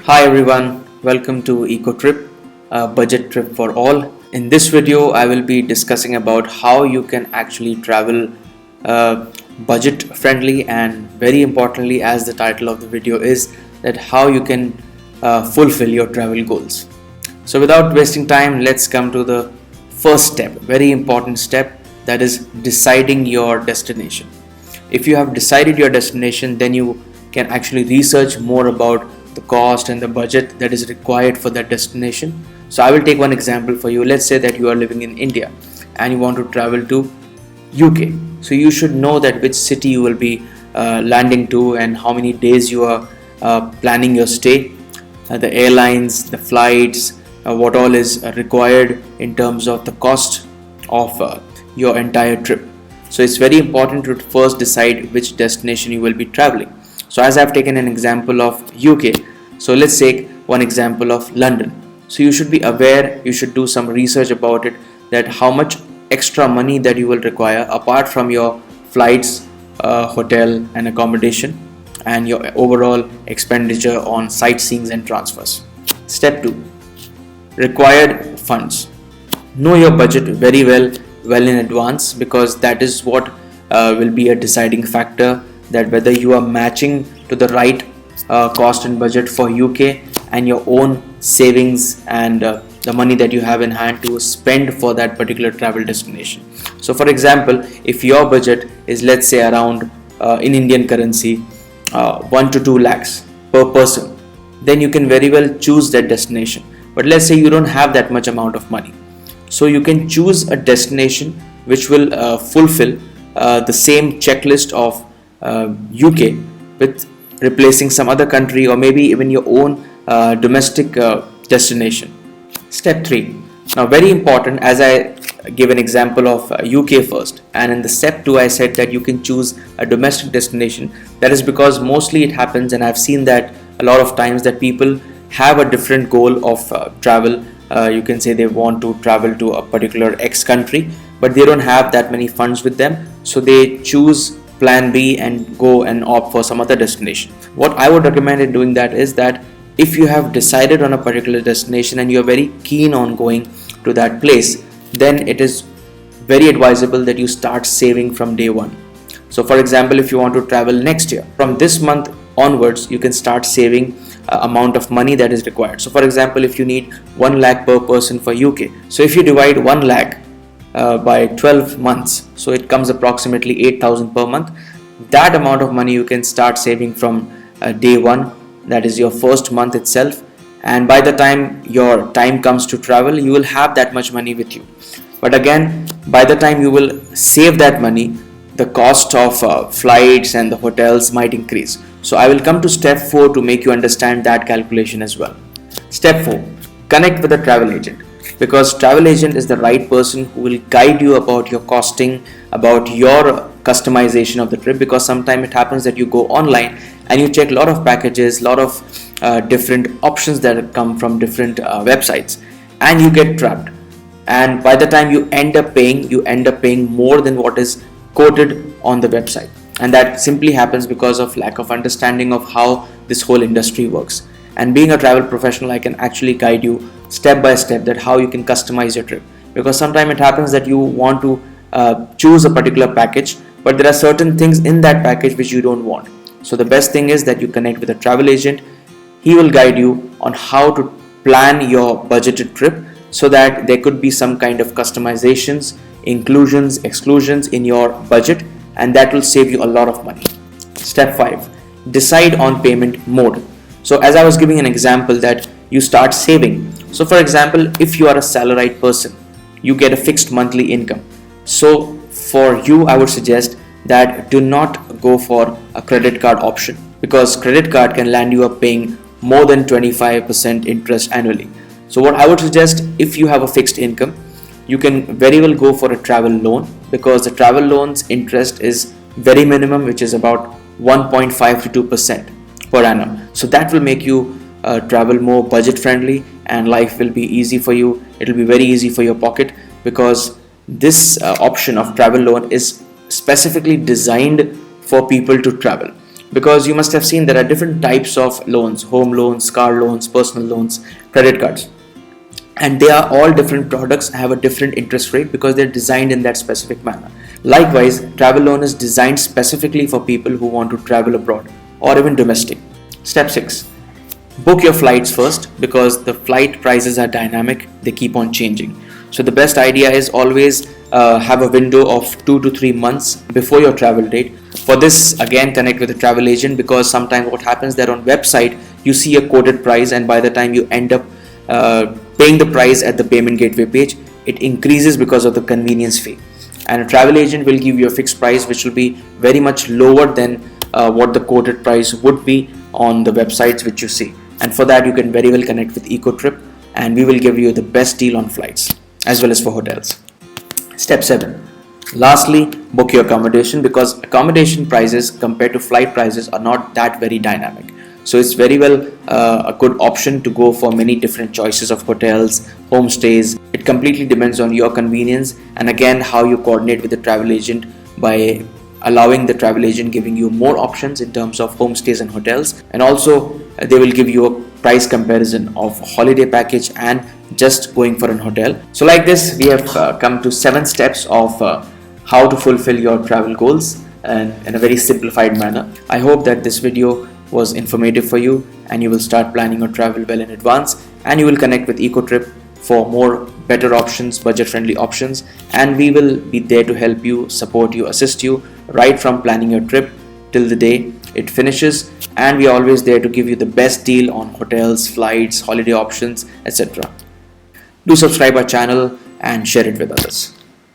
Hi everyone, welcome to Eco Trip, a budget trip for all. In this video, I will be discussing about how you can actually travel budget friendly, and very importantly, as the title of the video is, that how you can fulfill your travel goals. So without wasting time, let's come to the first step, very important step, that is deciding your destination. If you have decided your destination, then you can actually research more about the cost and the budget that is required for that destination. So I will take one example for you. Let's say that you are living in India and you want to travel to UK. So you should know that which city you will be landing to and how many days you are planning your stay, the airlines, the flights, what all is required in terms of the cost of your entire trip. So it's very important to first decide which destination you will be traveling. So as I've taken an example of UK, so let's take one example of London. So you should be aware, you should do some research about it, that how much extra money that you will require apart from your flights, hotel and accommodation, and your overall expenditure on sightseeing and transfers. Step 2. Required funds. Know your budget very well in advance, because that is what will be a deciding factor, that whether you are matching to the right cost and budget for UK and your own savings and the money that you have in hand to spend for that particular travel destination. So for example, if your budget is, let's say, around in Indian currency 1 to 2 lakhs per person, then you can very well choose that destination. But let's say you don't have that much amount of money, so you can choose a destination which will fulfill the same checklist of UK with replacing some other country, or maybe even your own domestic destination. Step 3. Now very important, as I give an example of UK first, and in the step 2 I said that you can choose a domestic destination. That is because mostly it happens, and I've seen that a lot of times, that people have a different goal of travel. You can say they want to travel to a particular X country, but they don't have that many funds with them, so they choose plan B and go and opt for some other destination. What I would recommend in doing that is that if you have decided on a particular destination and you're very keen on going to that place, then it is very advisable that you start saving from day one. So for example, if you want to travel next year, from this month onwards you can start saving amount of money that is required. So for example, if you need 1 lakh per person for UK, so if you divide 1 lakh by 12 months, so it comes approximately 8,000 per month. That amount of money you can start saving from day one, that is your first month itself, and by the time your time comes to travel, you will have that much money with you. But again, by the time you will save that money, the cost of flights and the hotels might increase. So I will come to step 4 to make you understand that calculation as well. Step 4. Connect with a travel agent, because travel agent is the right person who will guide you about your costing, about your customization of the trip, because sometimes it happens that you go online and you check a lot of packages, lot of different options that come from different websites, and you get trapped, and by the time you end up paying more than what is quoted on the website, and that simply happens because of lack of understanding of how this whole industry works. And being a travel professional, I can actually guide you step by step that how you can customize your trip, because sometimes it happens that you want to choose a particular package, but there are certain things in that package which you don't want. So the best thing is that you connect with a travel agent. He will guide you on how to plan your budgeted trip, so that there could be some kind of customizations, inclusions, exclusions in your budget, and that will save you a lot of money. Step 5. Decide on payment mode. So as I was giving an example that you start saving. So for example, if you are a salaried person, you get a fixed monthly income. So for you, I would suggest that do not go for a credit card option, because credit card can land you up paying more than 25% interest annually. So what I would suggest, if you have a fixed income, you can very well go for a travel loan, because the travel loan's interest is very minimum, which is about 1.5 to 2% per annum. So that will make you travel more budget friendly, and life will be easy for you. It will be very easy for your pocket, because this option of travel loan is specifically designed for people to travel. because you must have seen there are different types of loans: home loans, car loans, personal loans, credit cards, and they are all different products, have a different interest rate because they're designed in that specific manner. Likewise, travel loan is designed specifically for people who want to travel abroad or even domestic. Step 6: book your flights first, because the flight prices are dynamic, they keep on changing. So the best idea is always have a window of 2 to 3 months before your travel date. For this, again, connect with a travel agent, because sometimes what happens that on website you see a quoted price, and by the time you end up paying the price at the payment gateway page, it increases because of the convenience fee. And a travel agent will give you a fixed price which will be very much lower than what the quoted price would be on the websites which you see. And for that, you can very well connect with EcoTrip, and we will give you the best deal on flights as well as for hotels. Step 7: lastly, book your accommodation, because accommodation prices compared to flight prices are not that very dynamic. So it's very well a good option to go for many different choices of hotels, homestays. It completely depends on your convenience, and again how you coordinate with the travel agent by allowing the travel agent giving you more options in terms of homestays and hotels, and also they will give you a price comparison of holiday package and just going for an hotel. So like this, we have come to 7 steps of how to fulfill your travel goals, and in a very simplified manner. I hope that this video was informative for you, and you will start planning your travel well in advance, and you will connect with EcoTrip for more better options, budget friendly options, and we will be there to help you, support you, assist you right from planning your trip till the day it finishes. And we are always there to give you the best deal on hotels, flights, holiday options, etc. Do subscribe our channel and share it with others.